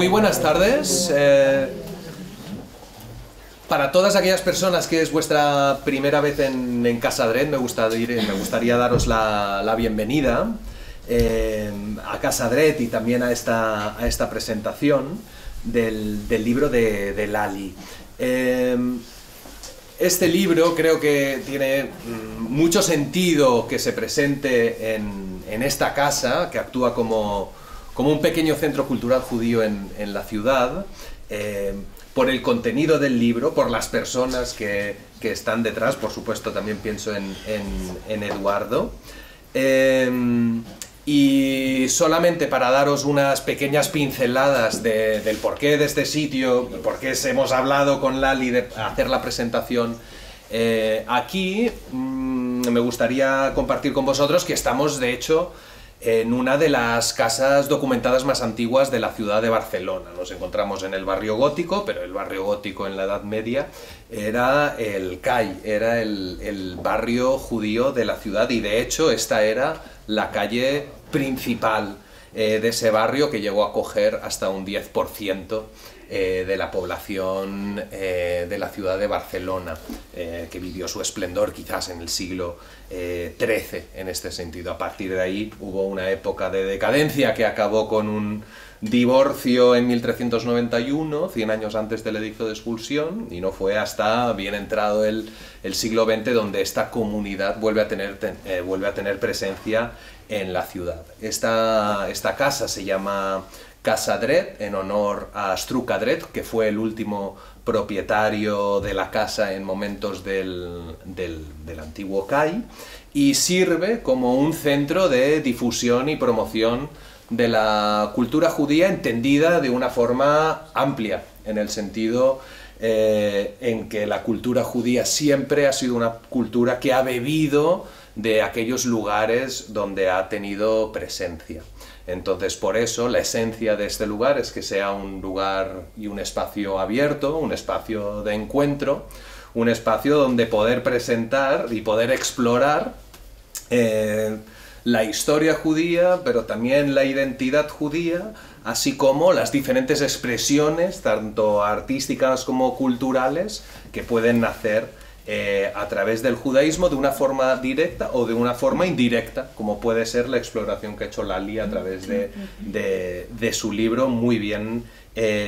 Muy buenas tardes. Para todas aquellas personas que es vuestra primera vez en Casa Dret, me gustaría daros la bienvenida a Casa Dret y también a esta presentación del libro de Lali. Este libro creo que tiene mucho sentido que se presente en esta casa, que actúa como un pequeño centro cultural judío en la ciudad, por el contenido del libro, por las personas que están detrás. Por supuesto también pienso en Eduardo. Y solamente para daros unas pequeñas pinceladas del porqué de este sitio, por qué hemos hablado con Lali de hacer la presentación aquí, me gustaría compartir con vosotros que estamos, de hecho, en una de las casas documentadas más antiguas de la ciudad de Barcelona. Nos encontramos en el barrio gótico, pero el barrio gótico en la Edad Media era el CAI, era el barrio judío de la ciudad, y de hecho esta era la calle principal de ese barrio, que llegó a coger hasta un 10% de la población de la ciudad de Barcelona, que vivió su esplendor quizás en el siglo XIII en este sentido. A partir de ahí hubo una época de decadencia que acabó con un divorcio en 1391, 100 años antes del edicto de expulsión, y no fue hasta bien entrado el siglo XX donde esta comunidad vuelve a tener presencia en la ciudad. Esta casa se llama Casa Dret, en honor a Struca Dret, que fue el último propietario de la casa en momentos del antiguo CAI, y sirve como un centro de difusión y promoción de la cultura judía, entendida de una forma amplia, en el sentido en que la cultura judía siempre ha sido una cultura que ha bebido de aquellos lugares donde ha tenido presencia. Entonces, por eso, la esencia de este lugar es que sea un lugar y un espacio abierto, un espacio de encuentro, un espacio donde poder presentar y poder explorar la historia judía, pero también la identidad judía, así como las diferentes expresiones, tanto artísticas como culturales, que pueden nacer a través del judaísmo de una forma directa o de una forma indirecta, como puede ser la exploración que ha hecho Lali a través de su libro, muy bien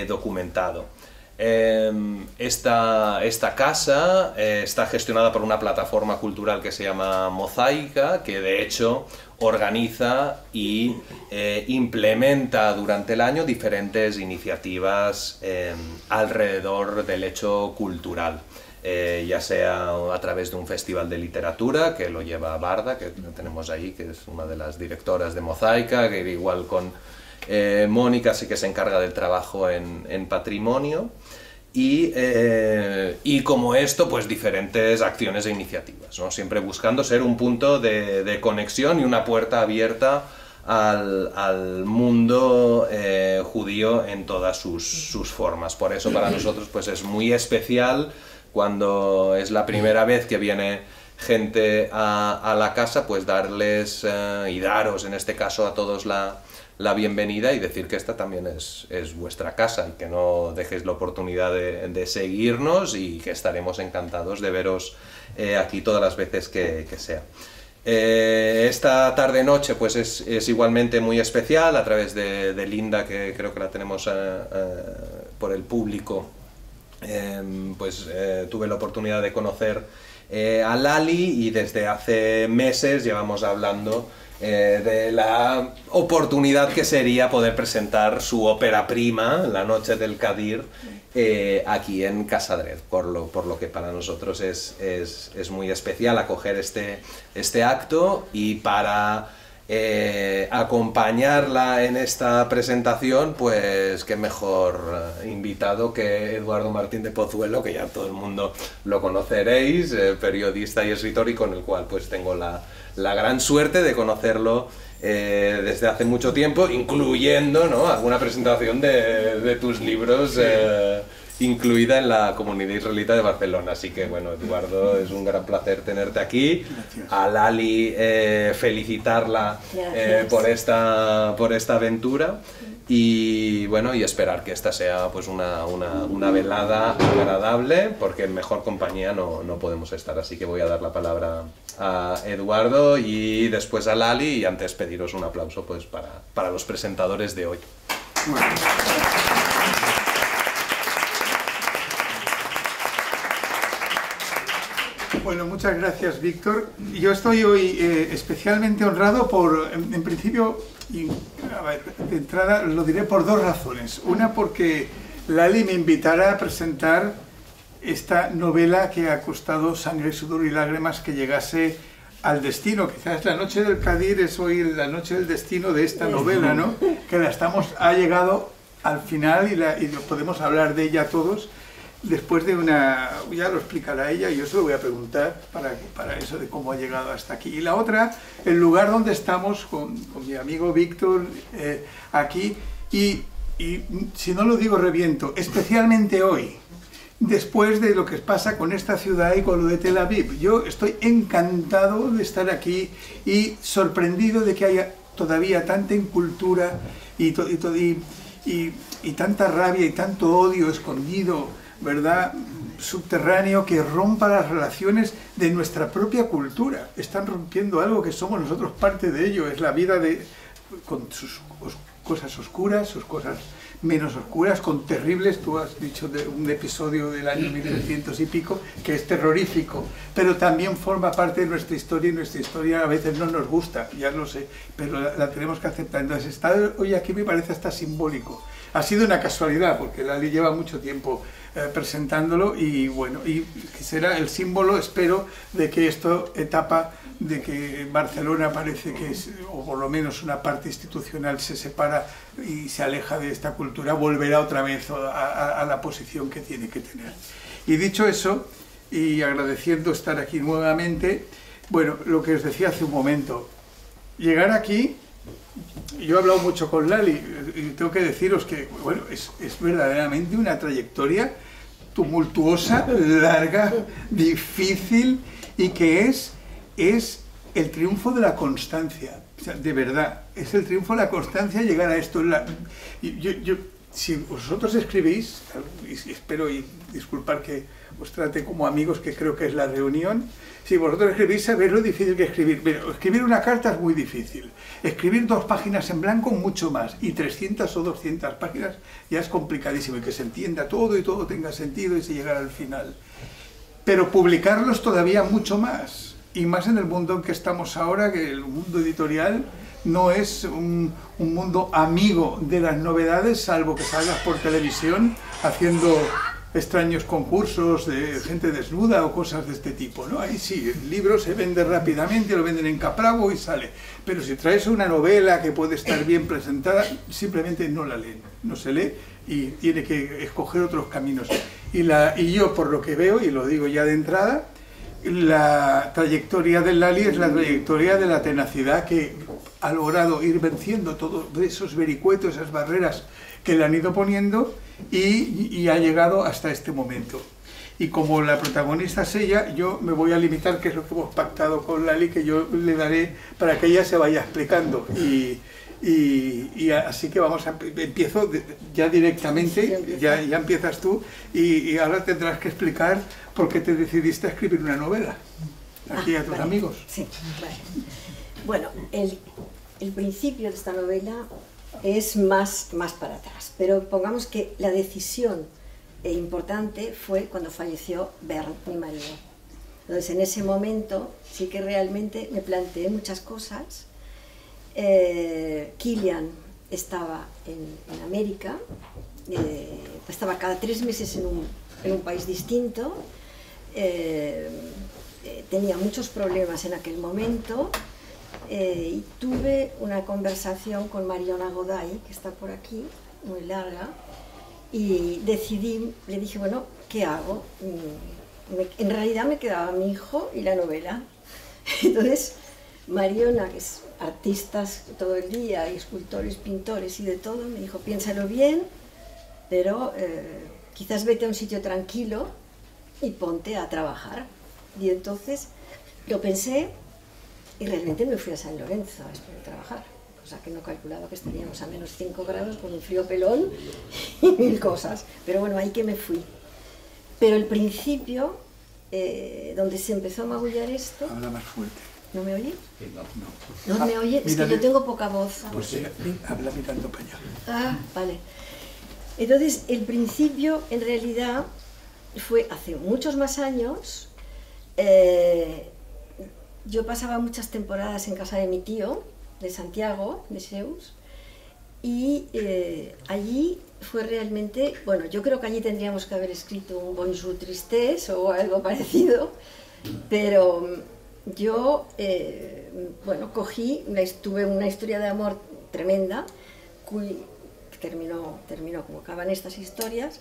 documentado. Esta casa está gestionada por una plataforma cultural que se llama Mosaica, que de hecho organiza y implementa durante el año diferentes iniciativas alrededor del hecho cultural. Ya sea a través de un festival de literatura, que lo lleva Barda, que tenemos ahí, que es una de las directoras de Mosaica, que igual con Mónica sí que se encarga del trabajo en patrimonio, y como esto, pues diferentes acciones e iniciativas, ¿no? Siempre buscando ser un punto de conexión y una puerta abierta al mundo judío en todas sus formas. Por eso para nosotros pues es muy especial cuando es la primera vez que viene gente a la casa, pues darles y daros en este caso a todos la bienvenida, y decir que esta también es vuestra casa, y que no dejéis la oportunidad de seguirnos, y que estaremos encantados de veros aquí todas las veces que sea. Esta tarde-noche pues es igualmente muy especial, a través de Linda, que creo que la tenemos por el público. Tuve la oportunidad de conocer a Lali, y desde hace meses llevamos hablando de la oportunidad que sería poder presentar su ópera prima, La Noche del Kadir, aquí en Casa Dret, por lo que para nosotros es muy especial acoger este acto, y para acompañarla en esta presentación, pues qué mejor invitado que Eduardo Martín de Pozuelo, que ya todo el mundo lo conoceréis, periodista y escritor, y con el cual pues tengo la gran suerte de conocerlo desde hace mucho tiempo, incluyendo, ¿no?, alguna presentación de tus libros incluida en la comunidad israelita de Barcelona. Así que bueno, Eduardo, es un gran placer tenerte aquí. Gracias. A Lali felicitarla por esta aventura. Y bueno, y esperar que esta sea pues una velada agradable, porque en mejor compañía no podemos estar. Así que voy a dar la palabra a Eduardo y después a Lali, y antes pediros un aplauso pues para los presentadores de hoy. Bueno, muchas gracias, Víctor. Yo estoy hoy especialmente honrado por, en principio, a ver, de entrada lo diré por dos razones. Una, porque Lali me invitará a presentar esta novela que ha costado sangre, sudor y lágrimas que llegase al destino. Quizás La noche del Kadir es hoy la noche del destino de esta novela, ¿no? Que ha llegado al final y podemos hablar de ella todos. Después de ya lo explicará ella y yo se lo voy a preguntar para eso de cómo ha llegado hasta aquí. Y la otra, el lugar donde estamos con mi amigo Víctor aquí, y si no lo digo reviento, especialmente hoy, después de lo que pasa con esta ciudad y con lo de Tel Aviv. Yo estoy encantado de estar aquí y sorprendido de que haya todavía tanta incultura y tanta rabia y tanto odio escondido, ¿verdad?, subterráneo, que rompa las relaciones de nuestra propia cultura. Están rompiendo algo que somos nosotros parte de ello. Es la vida con sus cosas oscuras, sus cosas menos oscuras, con terribles, tú has dicho de un episodio del año 1900 y pico, que es terrorífico, pero también forma parte de nuestra historia, y nuestra historia a veces no nos gusta, ya lo sé, pero la tenemos que aceptar. Entonces, estar hoy aquí me parece hasta simbólico. Ha sido una casualidad, porque Lali lleva mucho tiempo presentándolo, y bueno, y será el símbolo, espero, de que esto etapa de que Barcelona parece que es, o por lo menos una parte institucional se separa y se aleja de esta cultura, volverá otra vez a la posición que tiene que tener. Y dicho eso, y agradeciendo estar aquí nuevamente, bueno, lo que os decía hace un momento, llegar aquí, yo he hablado mucho con Lali y tengo que deciros que, bueno, es verdaderamente una trayectoria tumultuosa, larga, difícil, y que es el triunfo de la constancia. O sea, de verdad, es el triunfo de la constancia llegar a esto. Si vosotros escribís, y espero, y disculpar que os trate como amigos, que creo que es la reunión, si vosotros escribís, sabéis lo difícil que es escribir. Pero escribir una carta es muy difícil. Escribir 2 páginas en blanco, mucho más. Y 300 o 200 páginas ya es complicadísimo. Y que se entienda todo y todo tenga sentido y se llegara al final. Pero publicarlos todavía mucho más. Y más en el mundo en que estamos ahora, que el mundo editorial no es un mundo amigo de las novedades, salvo que salgas por televisión haciendo extraños concursos de gente desnuda o cosas de este tipo, ¿no? Ahí sí, el libro se vende rápidamente, lo venden en Capravo y sale. Pero si traes una novela que puede estar bien presentada, simplemente no la leen, no se lee y tiene que escoger otros caminos. Y yo, por lo que veo, y lo digo ya de entrada, la trayectoria de Lali es la trayectoria de la tenacidad, que ha logrado ir venciendo todos esos vericuetos, esas barreras que le han ido poniendo, y ha llegado hasta este momento. Y como la protagonista es ella, yo me voy a limitar, que es lo que hemos pactado con Lali, que yo le daré para que ella se vaya explicando. Y así que empiezo ya directamente, ya empiezas tú, y ahora tendrás que explicar por qué te decidiste a escribir una novela, aquí a tus amigos. Sí, vale. Bueno, el principio de esta novela es más para atrás, pero pongamos que la decisión importante fue cuando falleció Bernd, mi marido. Entonces, en ese momento sí que realmente me planteé muchas cosas. Kilian estaba en América, estaba cada 3 meses en un país distinto, tenía muchos problemas en aquel momento, y tuve una conversación con Mariona Goday, que está por aquí, muy larga, y le dije, bueno, ¿qué hago? En realidad me quedaba mi hijo y la novela. Entonces, Mariona, que es artistas todo el día, y escultores, pintores y de todo, me dijo, piénsalo bien, pero quizás vete a un sitio tranquilo y ponte a trabajar. Y entonces lo pensé y realmente me fui a San Lorenzo a trabajar, cosa que no calculaba que estaríamos a menos 5 grados con un frío pelón y mil cosas. Pero bueno, ahí que me fui. Pero el principio, donde se empezó a magullar esto... Habla más fuerte. ¿No me oye? No. ¿No me oye? Es que yo tengo poca voz. Pues habla mirando para allá. Ah, vale. Entonces, el principio, en realidad, fue hace muchos más años. Yo pasaba muchas temporadas en casa de mi tío, de Santiago, de Seus, y allí fue realmente, bueno, yo creo que allí tendríamos que haber escrito un Bonjour Tristesse o algo parecido, pero yo, bueno, tuve una historia de amor tremenda, que terminó como acaban estas historias,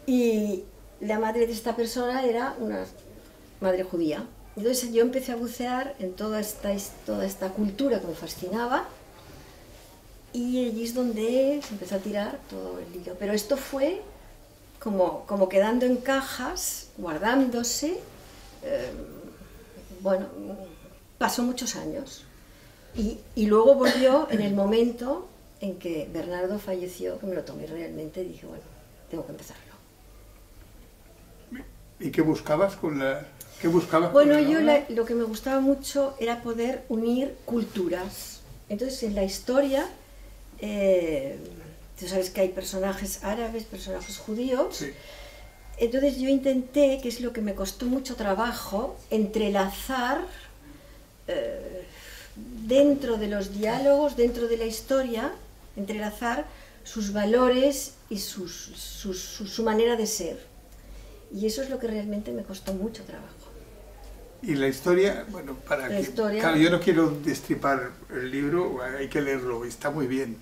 y la madre de esta persona era una madre judía. Entonces yo empecé a bucear en toda esta cultura que me fascinaba, y allí es donde se empezó a tirar todo el hilo. Pero esto fue como quedando en cajas, guardándose. Bueno, pasó muchos años. Y luego volvió en el momento en que Bernardo falleció, que me lo tomé realmente, y dije, bueno, tengo que empezarlo. ¿Y qué buscabas con la...? ¿Qué buscabas? Bueno, yo lo que me gustaba mucho era poder unir culturas. Entonces, en la historia, tú sabes que hay personajes árabes, personajes judíos. Sí. Entonces yo intenté, que es lo que me costó mucho trabajo, entrelazar dentro de los diálogos, dentro de la historia, entrelazar sus valores y su manera de ser. Y eso es lo que realmente me costó mucho trabajo. Y la historia, bueno, claro, yo no quiero destripar el libro, hay que leerlo, está muy bien.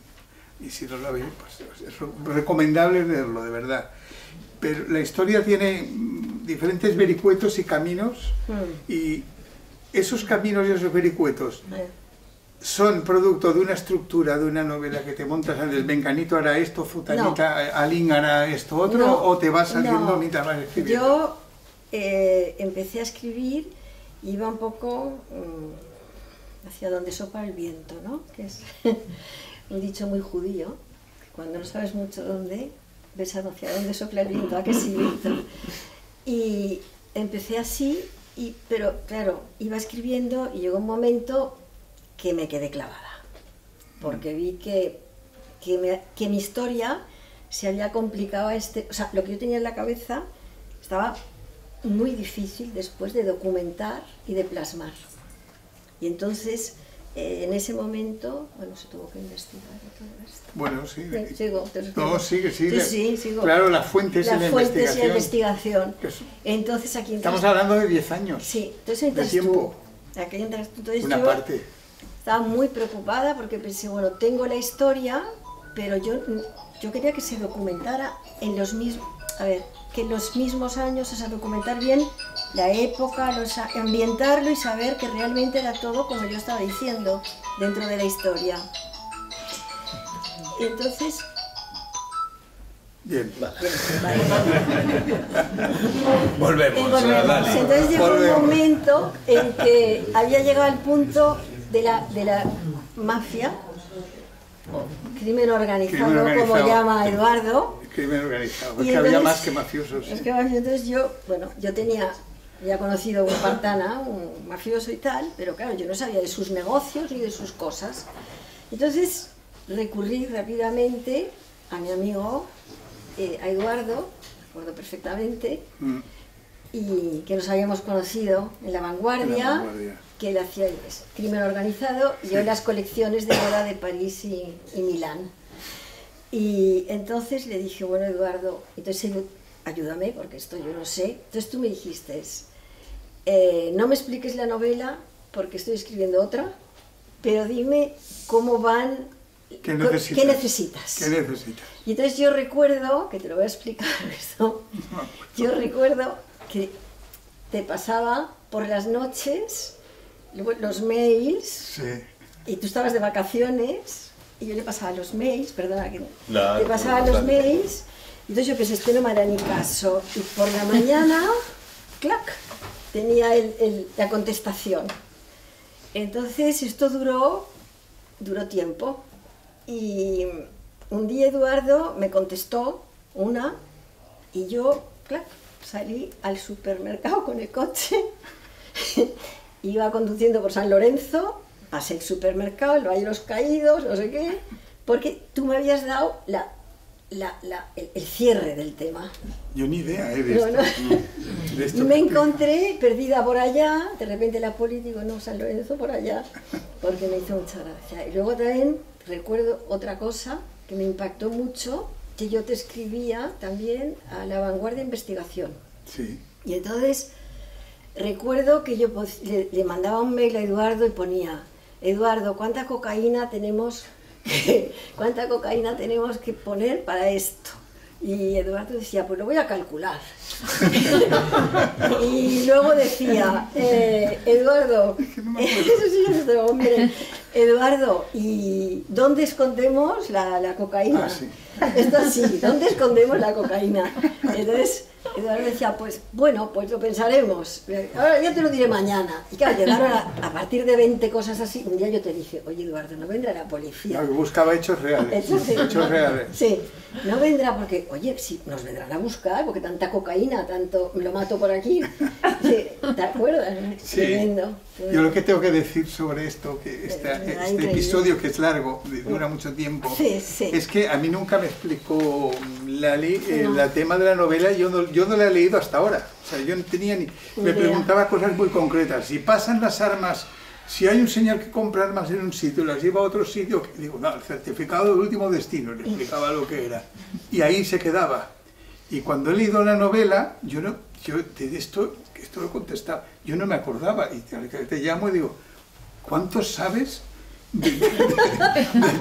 Y si no lo habéis, pues es recomendable leerlo, de verdad. Pero la historia tiene diferentes vericuetos y caminos, y esos caminos y esos vericuetos son producto de una estructura de una novela que te montas antes, Menganito hará esto, Futanita, Alín hará esto otro, o te vas saliendo mientras vas escribiendo. Yo empecé a escribir, iba un poco hacia donde sopla el viento, ¿no? Que es un dicho muy judío, cuando no sabes mucho dónde, ves hacia dónde sopla el viento, ¿a que sí, Víctor? Y empecé así, pero claro, iba escribiendo y llegó un momento que me quedé clavada, porque vi que mi historia se había complicado o sea, lo que yo tenía en la cabeza estaba muy difícil después de documentar y de plasmar. Y entonces, en ese momento, bueno, se tuvo que investigar todo esto. Bueno, sí. Sigo. No, sigue. Sí, sigo. Claro, las fuentes y la fuentes y la investigación. Entonces aquí estamos hablando de 10 años. Sí, entonces entras tiempo. Tú. Aquí entras tú. Entonces una parte. Estaba muy preocupada porque pensé, bueno, tengo la historia, pero yo quería que se documentara en los mismos... A ver, que en los mismos años, o sea, documentar bien la época, ambientarlo y saber que realmente era todo como yo estaba diciendo dentro de la historia. Y entonces... Bien. Vale. Volvemos. Entonces llegó un momento en que había llegado al punto de la mafia, o crimen organizado, como llama Eduardo. Crimen organizado, porque había más que mafiosos. Sí. Entonces yo había conocido a un partana, un mafioso y tal, pero claro, yo no sabía de sus negocios ni de sus cosas. Entonces recurrí rápidamente a mi amigo, a Eduardo, recuerdo perfectamente, y que nos habíamos conocido en La Vanguardia, que él hacía crimen organizado, y yo en las colecciones de moda de París y Milán. Y entonces le dije, bueno, Eduardo, entonces ayúdame, porque esto yo no sé. Entonces tú me dijiste, no me expliques la novela, porque estoy escribiendo otra, pero dime cómo van, ¿qué necesitas? ¿Qué necesitas? Y entonces yo recuerdo, que te lo voy a explicar esto, yo recuerdo que te pasaba por las noches los mails, sí. Y tú estabas de vacaciones, y yo le pasaba los mails, perdona, le pasaba los mails, Entonces yo pensé, este no me hará ni caso. Y por la mañana, ¡clac!, tenía la contestación. Entonces esto duró tiempo. Y un día Eduardo me contestó una, y yo, ¡clac!, salí al supermercado con el coche. Iba conduciendo por San Lorenzo, pasé el supermercado, el Valle de los Caídos, no sé qué, porque tú me habías dado el cierre del tema. Yo ni idea de esto. Y me encontré perdida por allá, de repente la poli, digo, no, San Lorenzo por allá, porque me hizo mucha gracia. Y luego también recuerdo otra cosa que me impactó mucho, que yo te escribía también a La Vanguardia Investigación. Sí. Y entonces recuerdo que yo le mandaba un mail a Eduardo y ponía, Eduardo, ¿cuánta cocaína tenemos que poner para esto? Y Eduardo decía, pues lo voy a calcular. Y luego decía, Eduardo, hombre, Eduardo, ¿y dónde escondemos la cocaína? Ah, sí. Esto sí, ¿dónde escondemos la cocaína? Entonces Eduardo decía, pues bueno, pues lo pensaremos, ahora ya te lo diré mañana. Y claro, llegaron a partir de 20 cosas así. Un día yo te dije, oye Eduardo, no vendrá la policía. No, buscaba hechos reales. Hechos reales. Sí, no vendrá porque, oye, sí, nos vendrán a buscar, porque tanta cocaína, tanto, me lo mato por aquí. Sí, ¿te acuerdas? Sí. Tremendo. Yo lo que tengo que decir sobre esto, que este episodio que es largo, dura mucho tiempo, sí, sí. Es que a mí nunca me explicó Lali el tema de la novela, yo no la he leído hasta ahora. O sea, yo no tenía ni... Me preguntaba cosas muy concretas. Si pasan las armas, si hay un señor que compra armas en un sitio y las lleva a otro sitio, digo, no, el certificado de último destino, le explicaba lo que era. Y ahí se quedaba. Y cuando he leído la novela, yo de esto lo contestaba, yo no me acordaba, y te llamo y digo, ¿cuánto sabes del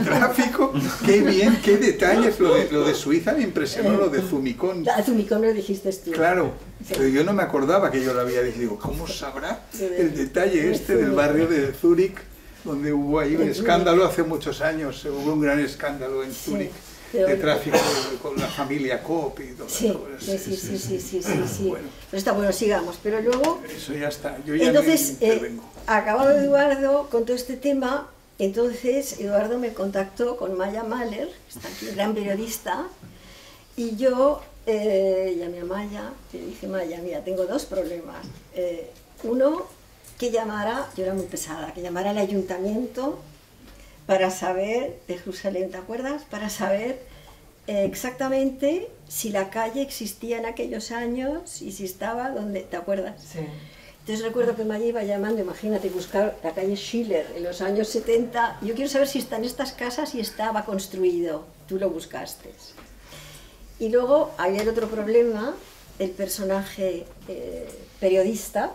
tráfico? Qué bien, qué detalles, lo de Suiza me impresionó, lo de Zumikon. A Zumikon lo dijiste tú. Claro, sí. Pero yo no me acordaba que yo lo había dicho, digo, ¿cómo sabrá el detalle este del barrio de Zúrich, donde hubo ahí un escándalo hace muchos años, hubo un gran escándalo en Zúrich? De tráfico con la familia Kopp y todo eso. Sí. Bueno. Pero está bueno, sigamos. Pero luego... Eso ya está. Yo ya entonces, me intervengo. Acabado Eduardo con todo este tema, entonces Eduardo me contactó con Maya Mahler, que está aquí, gran periodista, y yo llamé a Maya, y le dije, Maya, mira, tengo dos problemas. Uno, que llamara, yo era muy pesada, que llamara al ayuntamiento para saber, de Jerusalén, ¿te acuerdas? Para saber exactamente si la calle existía en aquellos años y si estaba donde, ¿te acuerdas? Sí. Entonces recuerdo que Maya iba llamando, imagínate, buscar la calle Schiller en los años 70. Yo quiero saber si está en estas casas y estaba construido. Tú lo buscaste. Y luego había el otro problema, el personaje periodista.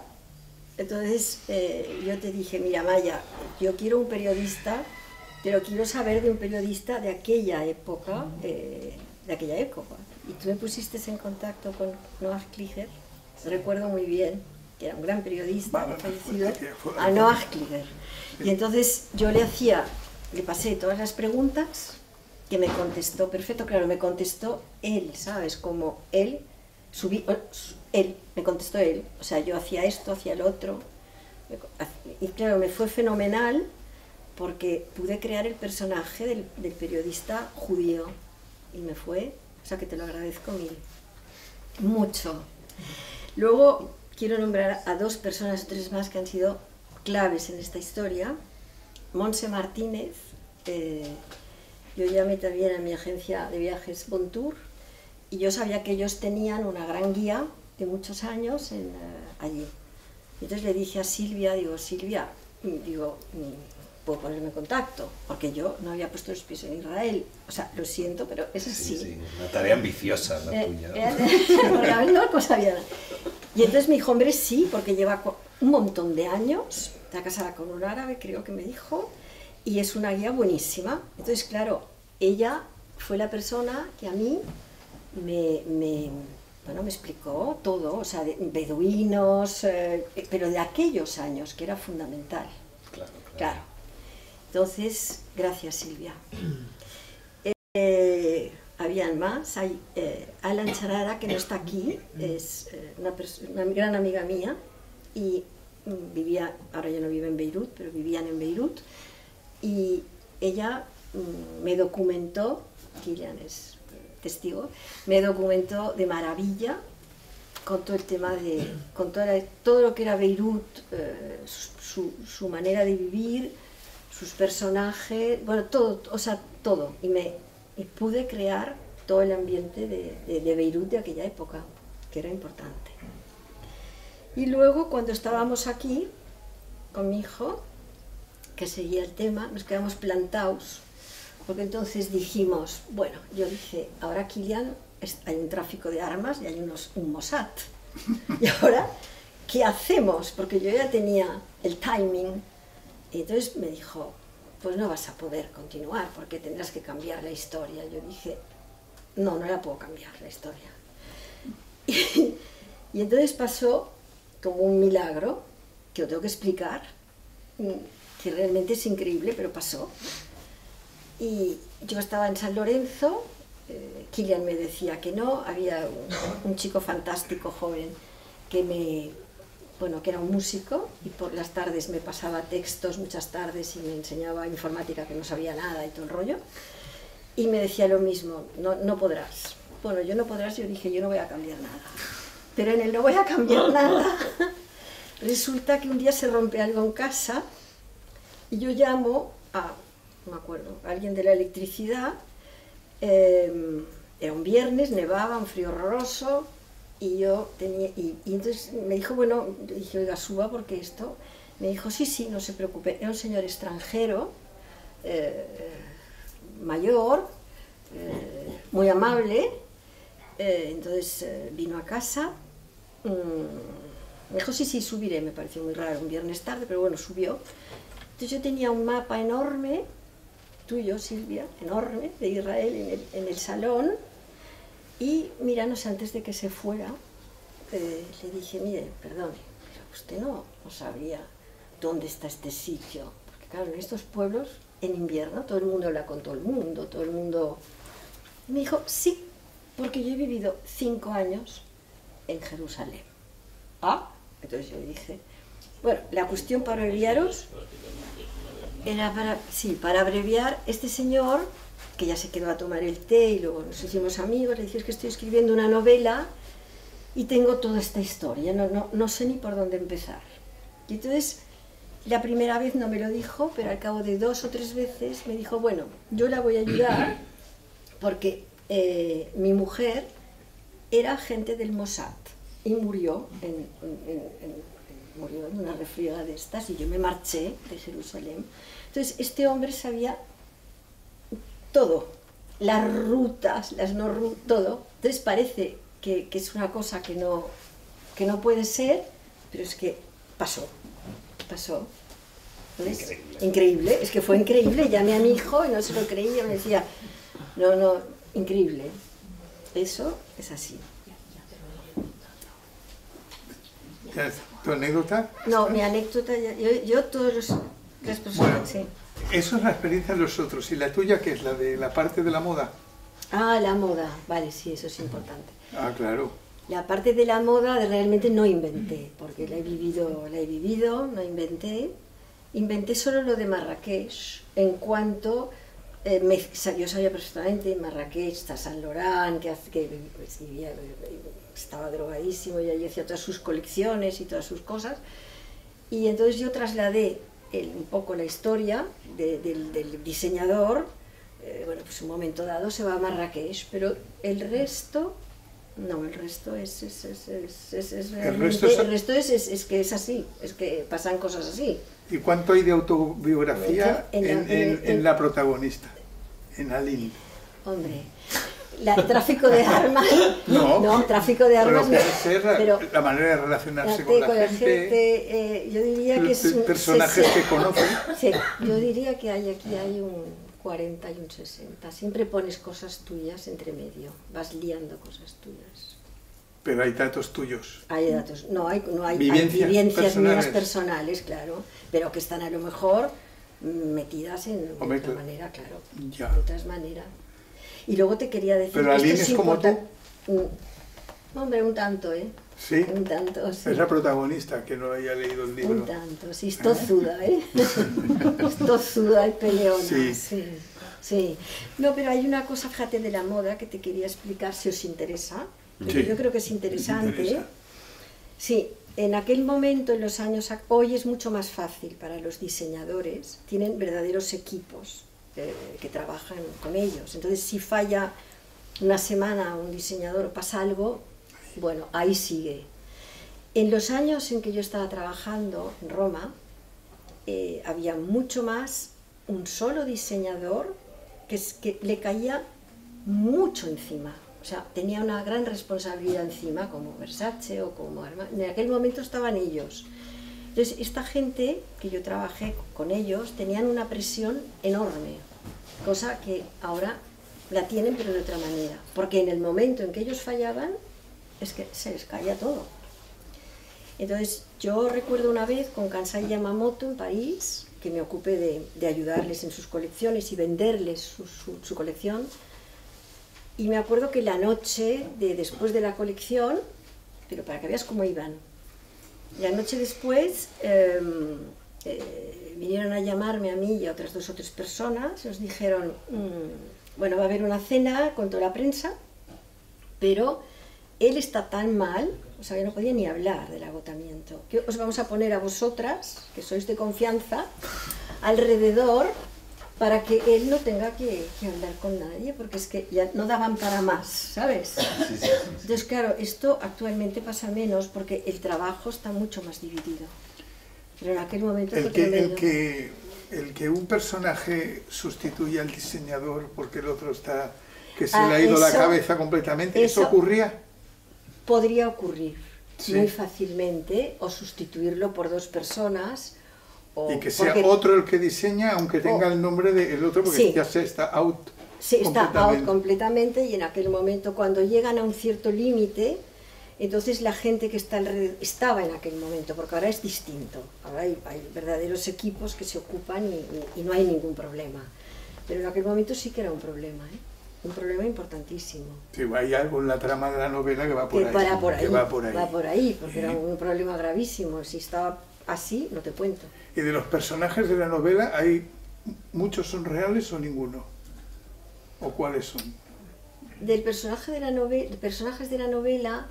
Entonces yo te dije, mira Maya, yo quiero un periodista, pero quiero saber de un periodista de aquella época, Y tú me pusiste en contacto con Noah Kliger, recuerdo muy bien, que era un gran periodista, fallecido, a Noah Kliger. Y entonces yo le pasé todas las preguntas, que me contestó perfecto, claro, me contestó él, ¿sabes? Como él, me contestó él, o sea, yo hacía esto, hacía el otro, y claro, me fue fenomenal, porque pude crear el personaje del periodista judío, y me fue, o sea que te lo agradezco mucho. Luego quiero nombrar a dos personas o tres más que han sido claves en esta historia. Montse Martínez, yo llamé también a mi agencia de viajes Bontour, y yo sabía que ellos tenían una gran guía de muchos años allí. Entonces le dije a Silvia, Silvia, puedo ponerme en contacto, porque yo no había puesto los pies en Israel. O sea, lo siento, pero es así. Sí, una tarea ambiciosa la tuya. Porque a mí no sabía nada. Y entonces me dijo, hombre, sí, porque lleva un montón de años, está casada con un árabe, creo que me dijo, y es una guía buenísima. Entonces, claro, ella fue la persona que a mí me explicó todo, o sea, de beduinos, pero de aquellos años, que era fundamental. Claro. Entonces, gracias Silvia. habían más. Hay Alan Charara, que no está aquí, es una gran amiga mía, y vivía, ahora ya no vive en Beirut, pero vivían en Beirut, y ella me documentó, Kilian es testigo, me documentó de maravilla con todo el tema de, con todo lo que era Beirut, su manera de vivir, sus personajes, bueno, todo, o sea, todo, y pude crear todo el ambiente de Beirut de aquella época, que era importante. Y luego, cuando estábamos aquí, con mi hijo, que seguía el tema, nos quedamos plantados, porque entonces dijimos, bueno, yo dije, ahora Kilian, hay un tráfico de armas y hay un Mossad, y ahora, ¿qué hacemos? Porque yo ya tenía el timing, y entonces me dijo, pues no vas a poder continuar, porque tendrás que cambiar la historia. Yo dije, no la puedo cambiar, la historia. Y entonces pasó como un milagro, que os tengo que explicar, que realmente es increíble, pero pasó. Y yo estaba en San Lorenzo, Kilian me decía que no, había un chico fantástico, joven, que era un músico, y por las tardes me pasaba textos muchas tardes y me enseñaba informática, que no sabía nada y todo el rollo, y me decía lo mismo, no podrás. Bueno, yo no podrás, yo dije, yo no voy a cambiar nada. Pero en el no voy a cambiar nada, resulta que un día se rompe algo en casa, y yo llamo a, no me acuerdo, a alguien de la electricidad, era un viernes, nevaba, un frío horroroso, y yo tenía, y entonces me dijo, bueno, dije, oiga, suba porque esto, me dijo, sí, no se preocupe, era un señor extranjero, mayor, muy amable, entonces vino a casa, me dijo, sí, subiré, me pareció muy raro, un viernes tarde, pero bueno, subió. Entonces yo tenía un mapa enorme, tuyo, Silvia, enorme, de Israel en el salón, y míranos, antes de que se fuera, le dije, mire, perdone, pero usted no sabría dónde está este sitio, porque claro, en estos pueblos, en invierno, todo el mundo habla con todo el mundo. Y me dijo, sí, porque yo he vivido 5 años en Jerusalén. Entonces yo dije, bueno, la cuestión para abreviaros era para abreviar, este señor, que ya se quedó a tomar el té y luego nos hicimos amigos, le dije, es que estoy escribiendo una novela y tengo toda esta historia, no sé ni por dónde empezar. Y entonces, la primera vez no me lo dijo, pero al cabo de 2 o 3 veces me dijo, bueno, yo la voy a ayudar porque mi mujer era agente del Mossad y murió en una refriega de estas, y yo me marché de Jerusalén. Entonces este hombre sabía todo, las rutas, las no rutas, todo. Entonces parece que es una cosa que no puede ser, pero es que pasó. Entonces, increíble, es que fue increíble. Llamé a mi hijo y no se lo creía, me decía, no, increíble. Eso es así. ¿Tu anécdota? No, mi anécdota, yo todas las personas, bueno, sí. Eso es la experiencia de los otros. ¿Y la tuya qué es? ¿La de la parte de la moda? La moda, vale, sí, eso es importante. Claro. La parte de la moda realmente no inventé, porque la he vivido, no inventé. Inventé solo lo de Marrakech, en cuanto yo sabía perfectamente, en Marrakech está Saint Laurent, que estaba drogadísimo, y allí hacía todas sus colecciones y todas sus cosas, y entonces yo trasladé un poco la historia del diseñador. Bueno, pues un momento dado se va a Marrakech, pero el resto es que es así, es que pasan cosas así. ¿Y cuánto hay de autobiografía en la protagonista, en Aline? Hombre, tráfico de armas, no, tráfico de armas, pero la manera de relacionarse con la gente, yo diría que es personajes que conocen. Sí, yo diría que aquí hay un 40 y un 60. Siempre pones cosas tuyas entre medio, vas liando cosas tuyas. Pero hay datos tuyos. Hay datos, no hay vivencias mías personales, claro, pero que están a lo mejor metidas de otra manera, claro, ya. de otras maneras. Y luego te quería decir... Pero Aline es como tú. Hombre, un tanto, ¿eh? Sí. Un tanto, sí. Es la protagonista que no haya leído el libro. Un tanto, sí, es tozuda, ¿eh? Es tozuda y peleona, Sí. sí. Sí. No, pero hay una cosa, fíjate, de la moda que te quería explicar si os interesa. Sí. Yo creo que es interesante. Interesa. Sí, en aquel momento, en los años... Hoy es mucho más fácil para los diseñadores. Tienen verdaderos equipos que trabajan con ellos. Entonces, si falla una semana un diseñador o pasa algo, bueno, ahí sigue. En los años en que yo estaba trabajando en Roma, había mucho más un solo diseñador que le caía mucho encima. O sea, tenía una gran responsabilidad encima, como Versace o como Armani. En aquel momento estaban ellos. Entonces, esta gente que yo trabajé con ellos tenían una presión enorme, cosa que ahora la tienen pero de otra manera. Porque en el momento en que ellos fallaban, es que se les caía todo. Entonces, yo recuerdo una vez con Kansai Yamamoto en París, que me ocupé de ayudarles en sus colecciones y venderles su colección. Y me acuerdo que la noche después de la colección, pero para que veas cómo iban, la noche después vinieron a llamarme a mí y a otras 2 o 3 personas, nos dijeron, bueno, va a haber una cena con toda la prensa, pero él está tan mal, o sea, que no podía ni hablar del agotamiento, que os vamos a poner a vosotras, que sois de confianza, alrededor, para que él no tenga que hablar con nadie, porque es que ya no daban para más, ¿sabes? Sí. Entonces, claro, esto actualmente pasa menos porque el trabajo está mucho más dividido. Pero en aquel momento El que un personaje sustituye al diseñador porque el otro está... que se le ha ido la cabeza completamente, ¿eso ocurría? Podría ocurrir Sí. muy fácilmente, o sustituirlo por 2 personas. Y que sea otro el que diseña, aunque tenga el nombre del otro, porque sí. ya está out. Sí, está out completamente, y en aquel momento, cuando llegan a un cierto límite, entonces la gente que está alrededor, estaba en aquel momento, porque ahora es distinto, ahora hay verdaderos equipos que se ocupan y no hay ningún problema. Pero en aquel momento sí que era un problema, ¿eh? Un problema importantísimo. Sí, hay algo en la trama de la novela que va por ahí. Va por ahí, porque era un problema gravísimo. Si estaba así, no te cuento. ¿Y de los personajes de la novela, muchos son reales o ninguno? ¿O cuáles son? Del personaje de la novela, personajes de la novela...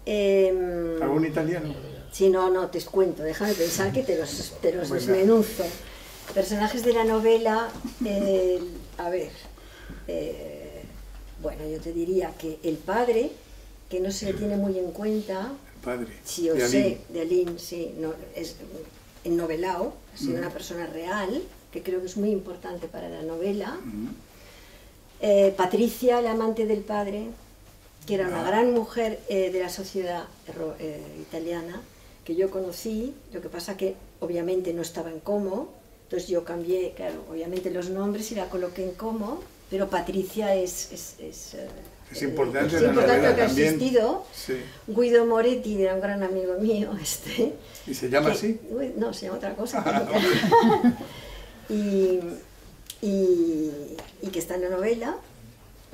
¿Algún italiano? Sí, no, te cuento, déjame pensar que te los desmenuzo. Personajes de la novela, a ver... bueno, yo te diría que el padre, que no se le tiene muy en cuenta, el padre, sí, yo sé, de Aline, sí, no, es ennovelado, ha sido una persona real, que creo que es muy importante para la novela. Patricia, la amante del padre, que era una gran mujer de la sociedad italiana, que yo conocí, lo que pasa que obviamente no estaba en Como, entonces yo cambié, claro, obviamente los nombres y la coloqué en Como, pero Patricia es importante, es importante lo que ha también existido. Sí. Guido Moretti era un gran amigo mío. ¿Y se llama así? No, se llama otra cosa. y que está en la novela.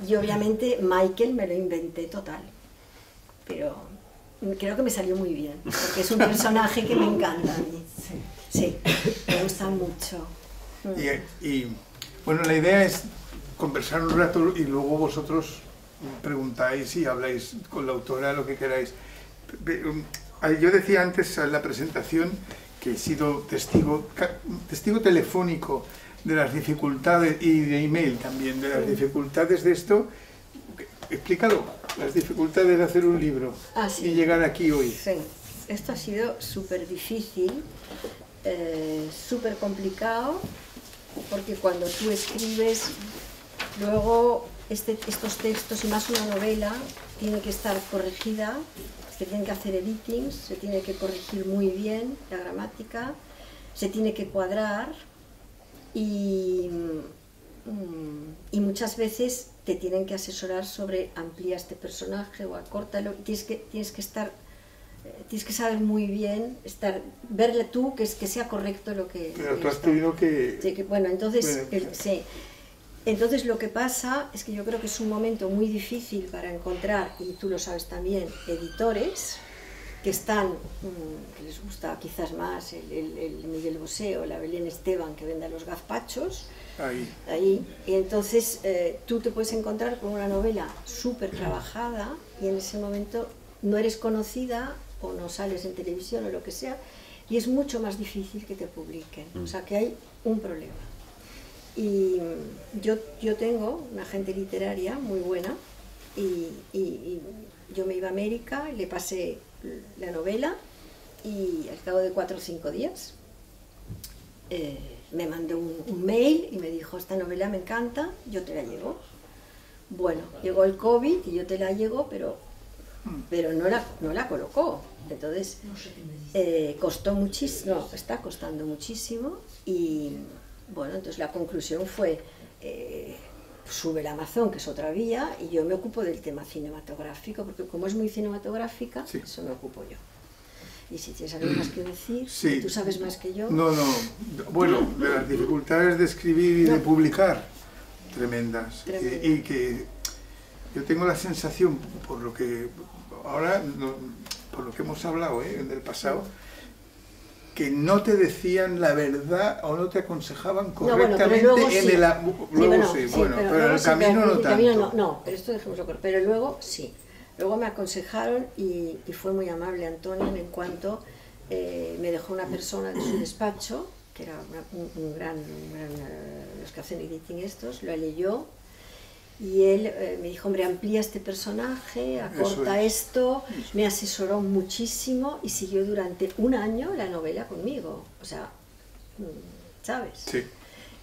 Y obviamente Michael me lo inventé total. Pero creo que me salió muy bien, porque es un personaje que me encanta a mí. Sí, me gusta mucho. Y bueno, la idea es conversar un rato y luego vosotros preguntáis y habláis con la autora lo que queráis. Yo decía antes en la presentación que he sido testigo telefónico de las dificultades, y de email también, de las dificultades de esto. Explícalo, las dificultades de hacer un libro y llegar aquí hoy. Sí, esto ha sido súper difícil, súper complicado, porque cuando tú escribes, luego estos textos, y más una novela, tiene que estar corregida, se tienen que hacer editings, se tiene que corregir muy bien la gramática, se tiene que cuadrar, y muchas veces te tienen que asesorar sobre amplía este personaje o acórtalo, tienes que saber muy bien, verle tú que sea correcto lo que... Pero tú has tenido que... Sí, bueno, entonces, sí. Entonces lo que pasa es que yo creo que es un momento muy difícil para encontrar, y tú lo sabes también, editores que están, que les gusta quizás más el Miguel Bosé o la Belén Esteban, que venda los gazpachos, ahí. Y entonces tú te puedes encontrar con una novela súper trabajada y en ese momento no eres conocida o no sales en televisión o lo que sea, y es mucho más difícil que te publiquen, o sea que hay un problema. Y yo tengo una agente literaria muy buena y yo me iba a América y le pasé la novela y al cabo de 4 o 5 días me mandó un mail y me dijo: esta novela me encanta, yo te la llevo. Bueno, llegó el COVID y yo te la llevo, pero no la colocó. Entonces costó muchísimo, no, está costando muchísimo. Y bueno, entonces la conclusión fue sube la Amazon, que es otra vía, y yo me ocupo del tema cinematográfico, porque como es muy cinematográfica, sí, eso me ocupo yo. Y si tienes algo más que decir, sí, tú sabes más que yo. No, bueno, de las dificultades de escribir y de publicar, tremendas. Y que yo tengo la sensación, por lo que ahora, por lo que hemos hablado en el pasado, que no te decían la verdad o no te aconsejaban correctamente luego en sí. el... Luego sí, pero en el camino no tanto. No, pero esto dejémoslo corto. Pero luego sí. Luego me aconsejaron y fue muy amable Antonio en cuanto me dejó una persona de su despacho, que era un gran los que hacen editing estos, lo leyó. Y él me dijo: hombre, amplía este personaje, acorta esto, me asesoró muchísimo y siguió durante 1 año la novela conmigo, o sea, ¿sabes? Sí.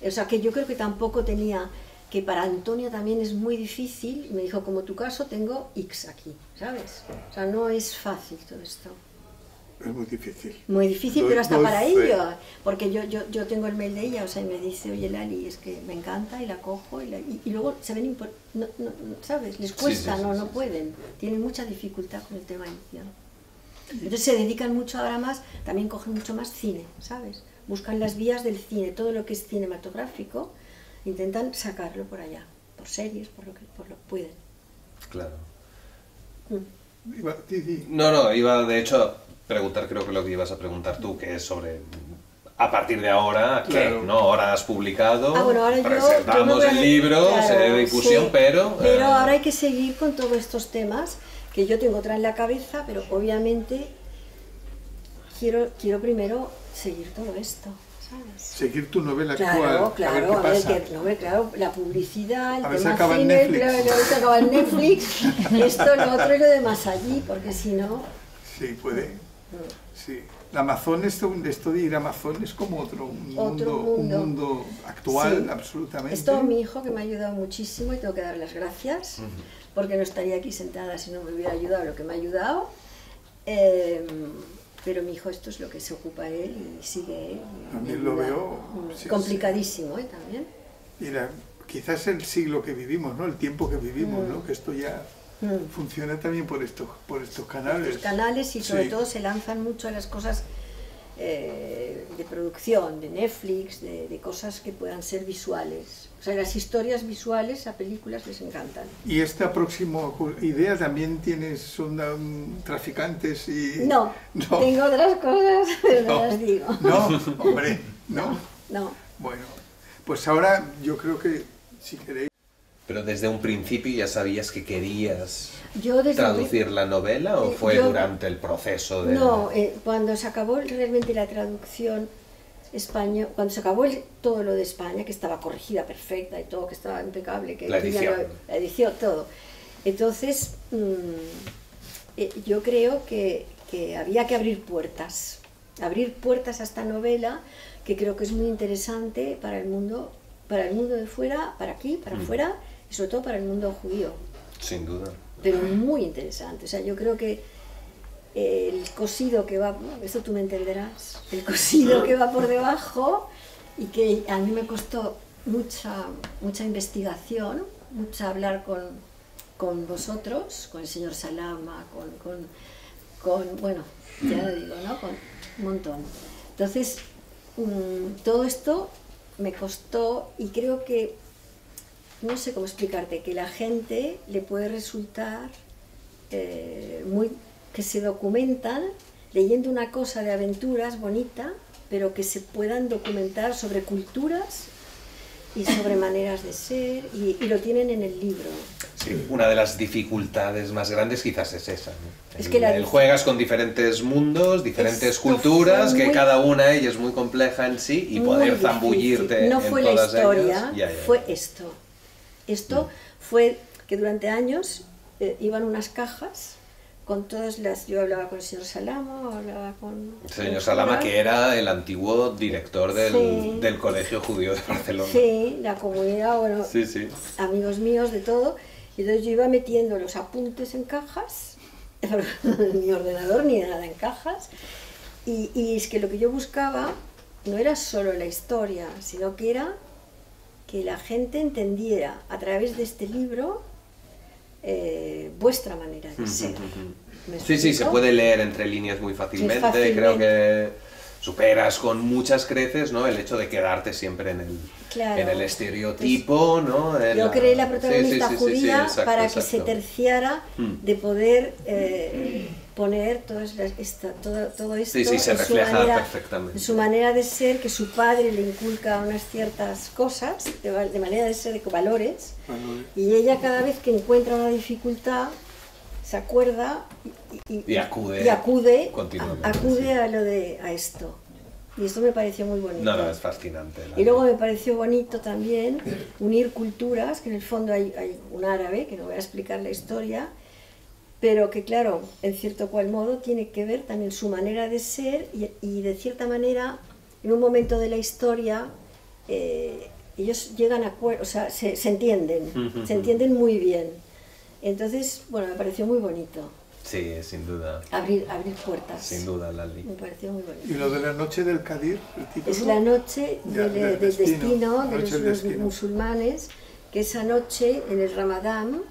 O sea, que yo creo que tampoco tenía, que para Antonio también es muy difícil, me dijo: como tu caso tengo X aquí, ¿sabes? O sea, no es fácil todo esto. Es muy difícil. Muy difícil, pero hasta para ella, porque yo tengo el mail de ella, o sea, y me dice: oye Lali, es que me encanta, y la cojo, y luego se ven, ¿sabes? Les cuesta, no pueden, tienen mucha dificultad con el tema de edición. Entonces se dedican mucho ahora más, también cogen mucho más cine, ¿sabes? Buscan las vías del cine, todo lo que es cinematográfico, intentan sacarlo por allá, por series, por lo que pueden. Claro. No, iba de hecho preguntar, creo que lo que ibas a preguntar tú, que es sobre a partir de ahora, ¿qué? Claro. ¿No? Ahora has publicado, Ahora presentamos el libro, claro, se de difusión, sí, pero ahora hay que seguir con todos estos temas, que yo tengo otra en la cabeza, pero obviamente quiero primero seguir todo esto, ¿sabes? Seguir tu novela actual, claro, a ver qué pasa. Claro, la publicidad, a el ver si tema acaba cine, en Netflix. a ver si acaba en Netflix, esto, lo otro y lo demás allí, porque si no... Sí, puede. Sí. La Amazon, esto de ir a Amazon es como un mundo actual, sí, absolutamente. Esto mi hijo, que me ha ayudado muchísimo, y tengo que darle las gracias, porque no estaría aquí sentada si no me hubiera ayudado lo que me ha ayudado. Pero mi hijo, esto es lo que se ocupa él y sigue él. También lo veo... complicadísimo, también. Y quizás el siglo que vivimos, ¿no? El tiempo que vivimos, ¿no? Que esto ya funciona también por estos canales. Estos canales, y sobre todo se lanzan mucho a las cosas de producción, de Netflix, de cosas que puedan ser visuales. O sea, las historias visuales a películas les encantan. ¿Y esta próxima idea también son traficantes y...? No, tengo otras cosas, pero no las digo. No, hombre, no. No. Bueno, pues ahora yo creo que, si queréis... ¿Pero desde un principio ya sabías que querías traducir la novela o fue durante el proceso de...? No, cuando se acabó realmente la traducción España, cuando se acabó todo lo de España, que estaba corregida, perfecta y todo, que estaba impecable, que la edición, todo. Entonces, yo creo que había que abrir puertas a esta novela, que creo que es muy interesante para el mundo de fuera, para aquí, para afuera, y sobre todo para el mundo judío. Sin duda. Pero muy interesante, o sea, yo creo que el cosido que va, esto tú me entenderás, el cosido que va por debajo, y que a mí me costó mucha investigación, mucho hablar con vosotros, con el señor Salama, bueno, ya lo digo, ¿no? Con un montón. Entonces, todo esto me costó, y creo que no sé cómo explicarte, que la gente le puede resultar que se documentan leyendo una cosa de aventuras bonita, pero que se puedan documentar sobre culturas y sobre maneras de ser, y lo tienen en el libro. Sí, una de las dificultades más grandes quizás es esa, ¿no? Es que juegas con diferentes mundos, diferentes culturas, que cada una de ellas es muy compleja en sí, y poder zambullirte no en fue todas la historia, ellas. fue esto. Esto fue que durante años iban unas cajas con todas las... Yo hablaba con el señor Salama, hablaba con... El señor Salama, que era el antiguo director del Colegio Judío de Barcelona. Sí, la comunidad, bueno, sí. amigos míos, de todo. Y entonces yo iba metiendo los apuntes en cajas, ni ordenador ni nada, en cajas. Y es que lo que yo buscaba no era solo la historia, sino que era que la gente entendiera a través de este libro vuestra manera de ser. Sí, se puede leer entre líneas muy fácilmente. Creo que superas con muchas creces, ¿no?, el hecho de quedarte siempre en el estereotipo, ¿no? Yo creé la protagonista judía para que se terciara de poder poner todo esto se refleja perfectamente. En su manera de ser, que su padre le inculca unas ciertas cosas, de manera de ser, de valores, y ella cada vez que encuentra una dificultad se acuerda y acude a esto. Y esto me pareció muy bonito. No, es fascinante. Y luego me pareció bonito también unir culturas, que en el fondo hay un árabe, que no voy a explicar la historia, pero que claro, en cierto cual modo tiene que ver también su manera de ser y de cierta manera, en un momento de la historia, ellos llegan a acuerdo, o sea, se entienden muy bien. Entonces, bueno, me pareció muy bonito. Sí, sin duda. Abrir puertas. Sin duda, Lali. Me pareció muy bonito. ¿Y lo de la noche del Qadir? Es la noche del destino de los musulmanes, que esa noche, en el Ramadán,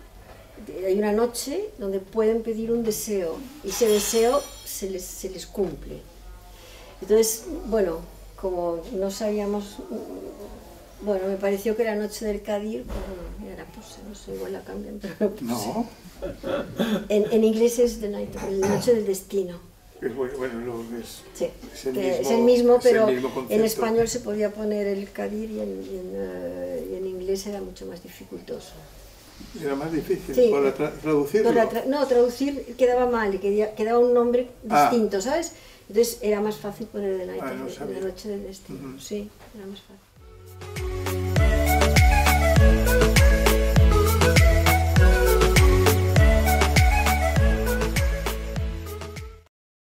hay una noche donde pueden pedir un deseo, y ese deseo se les cumple. Entonces, bueno, como no sabíamos... Bueno, me pareció que la noche del Qadir, pues bueno, ya la puse, no sé, igual la cambian, pero la puse. No. En inglés es The Night, la noche del destino. Sí, es el mismo, pero en español se podía poner el Qadir y en inglés era mucho más dificultoso. Era más difícil, sí, para traducirlo. No, traducir quedaba mal y quedaba un nombre distinto, ¿sabes? Entonces era más fácil poner The Night, la noche del destino. Sí, era más fácil.